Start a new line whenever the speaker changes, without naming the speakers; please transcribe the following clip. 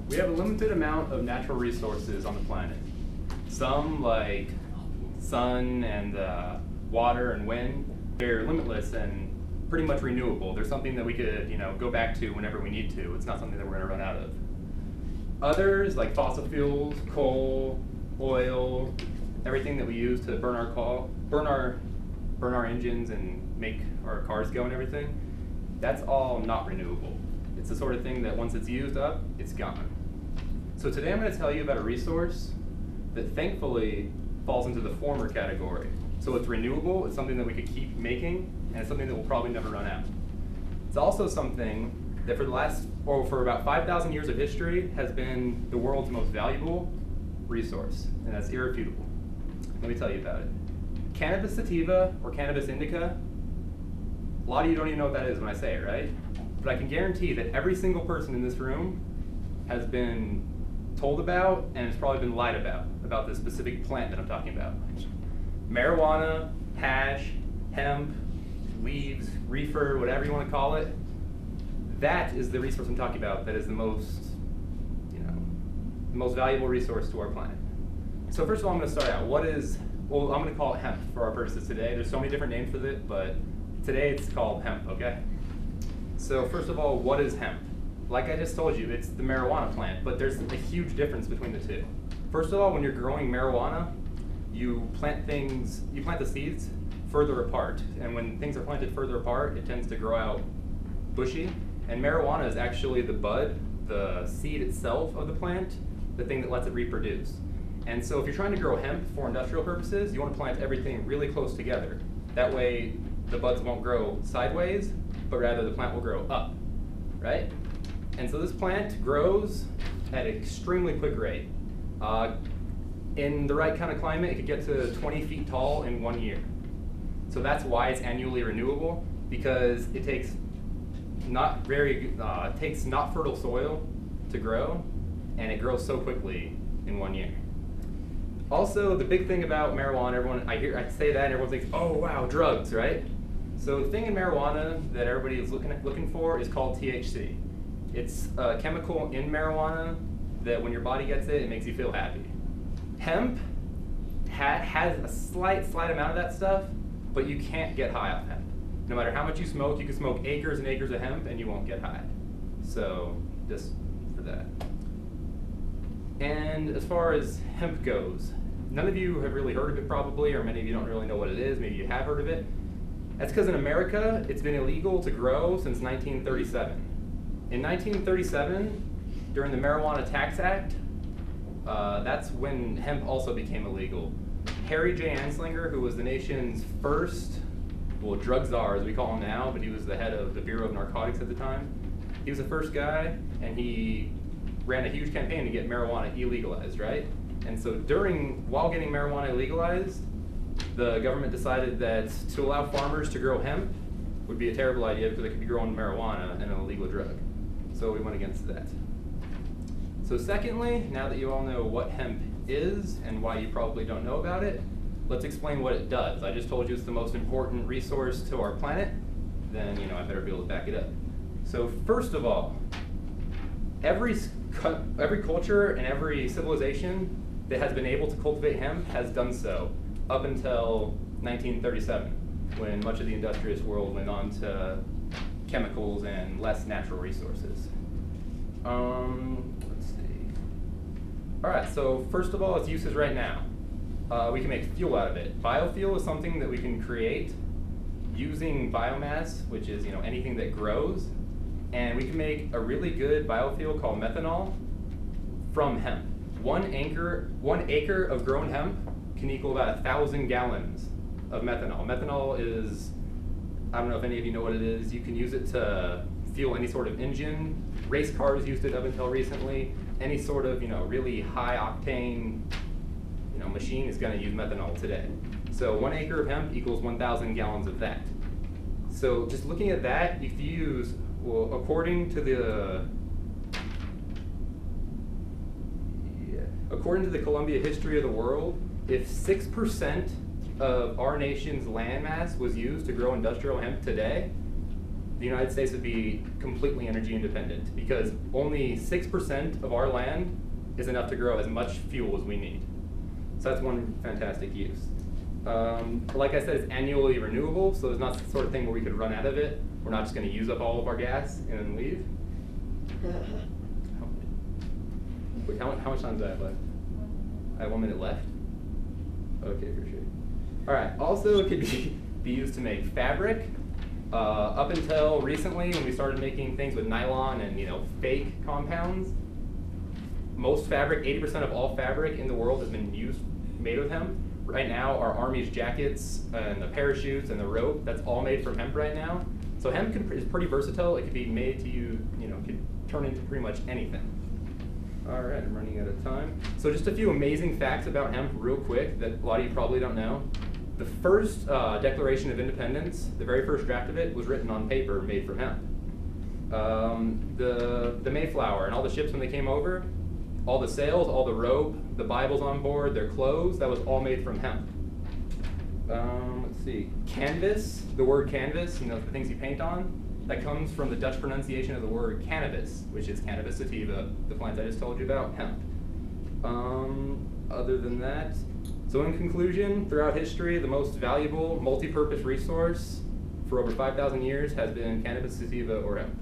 We have a limited amount of natural resources on the planet. Some, like sun and water and wind, they're limitless and pretty much renewable. They're something that we could, go back to whenever we need to. It's not something that we're going to run out of. Others, like fossil fuels, coal, oil, everything that we use to burn our engines and make our cars go and everything, that's all not renewable. It's the sort of thing that once it's used up, it's gone. So today I'm going to tell you about a resource that thankfully falls into the former category. So it's renewable, it's something that we could keep making, and it's something that will probably never run out. It's also something that for about 5,000 years of history has been the world's most valuable resource, and that's irrefutable. Let me tell you about it. Cannabis sativa, or cannabis indica, a lot of you don't even know what that is when I say it, right? But I can guarantee that every single person in this room has been told about and has probably been lied about this specific plant that I'm talking about. Marijuana, hash, hemp, leaves, reefer, whatever you want to call it, that is the resource I'm talking about that is the most valuable resource to our planet. So first of all, I'm going to start out. I'm going to call it hemp for our purposes today. There's so many different names for it, but today it's called hemp, okay? So first of all, what is hemp? Like I just told you, it's the marijuana plant, but there's a huge difference between the two. First of all, when you're growing marijuana, you plant the seeds further apart. And when things are planted further apart, it tends to grow out bushy. And marijuana is actually the bud, the seed itself of the plant, the thing that lets it reproduce. And so if you're trying to grow hemp for industrial purposes, you want to plant everything really close together. That way the buds won't grow sideways, but rather the plant will grow up, right? And so this plant grows at an extremely quick rate. In the right kind of climate, it could get to 20 feet tall in 1 year. So that's why it's annually renewable, because it takes not fertile soil to grow, and it grows so quickly in 1 year. Also, the big thing about marijuana, I say that and everyone thinks, oh wow, drugs, right? So the thing in marijuana that everybody is looking for is called THC. It's a chemical in marijuana that when your body gets it, it makes you feel happy. Hemp has a slight amount of that stuff, but you can't get high off hemp. No matter how much you can smoke acres and acres of hemp and you won't get high. So just for that. And as far as hemp goes, none of you have really heard of it probably, or many of you don't really know what it is. Maybe you have heard of it. That's because in America, it's been illegal to grow since 1937. In 1937, during the Marijuana Tax Act, that's when hemp also became illegal. Harry J. Anslinger, who was the nation's first, drug czar as we call him now, but he was the head of the Bureau of Narcotics at the time. He was the first guy, and he ran a huge campaign to get marijuana illegalized, right? And so while getting marijuana legalized, the government decided that to allow farmers to grow hemp would be a terrible idea because they could be growing marijuana and an illegal drug. So we went against that. So secondly, now that you all know what hemp is and why you probably don't know about it, let's explain what it does. I just told you it's the most important resource to our planet, then I better be able to back it up. So first of all, every culture and every civilization that has been able to cultivate hemp has done so up until 1937, when much of the industrious world went on to chemicals and less natural resources. Let's see. All right, so first of all, its uses right now. We can make fuel out of it. Biofuel is something that we can create using biomass, which is anything that grows, and we can make a really good biofuel called methanol from hemp. 1 acre of grown hemp can equal about 1,000 gallons of methanol. Methanol is, I don't know if any of you know what it is. You can use it to fuel any sort of engine. Race cars used it up until recently. Any sort of really high octane machine is going to use methanol today. So 1 acre of hemp equals 1,000 gallons of that. So just looking at that, if you use, according to the Columbia History of the World, if 6% of our nation's land mass was used to grow industrial hemp today, the United States would be completely energy independent because only 6% of our land is enough to grow as much fuel as we need. So that's one fantastic use. Like I said, it's annually renewable, so there's not the sort of thing where we could run out of it. We're not just going to use up all of our gas and then leave. Wait, how much time do I have left? I have 1 minute left? Okay, for sure. All right, also it could be used to make fabric. Up until recently, when we started making things with nylon and fake compounds, most fabric, 80% of all fabric in the world has been made with hemp. Right now, our Army's jackets and the parachutes and the rope, that's all made from hemp right now. So hemp is pretty versatile. It could be made to could turn into pretty much anything. All right, I'm running out of time. So just a few amazing facts about hemp real quick that a lot of you probably don't know. The first Declaration of Independence, the very first draft of it, was written on paper made from hemp. The Mayflower and all the ships when they came over, all the sails, all the rope, the Bibles on board, their clothes, that was all made from hemp. Let's see, canvas, the word canvas, the things you paint on, that comes from the Dutch pronunciation of the word cannabis, which is cannabis sativa, the plant I just told you about, hemp. Other than that, so in conclusion, throughout history, the most valuable multi-purpose resource for over 5,000 years has been cannabis sativa or hemp.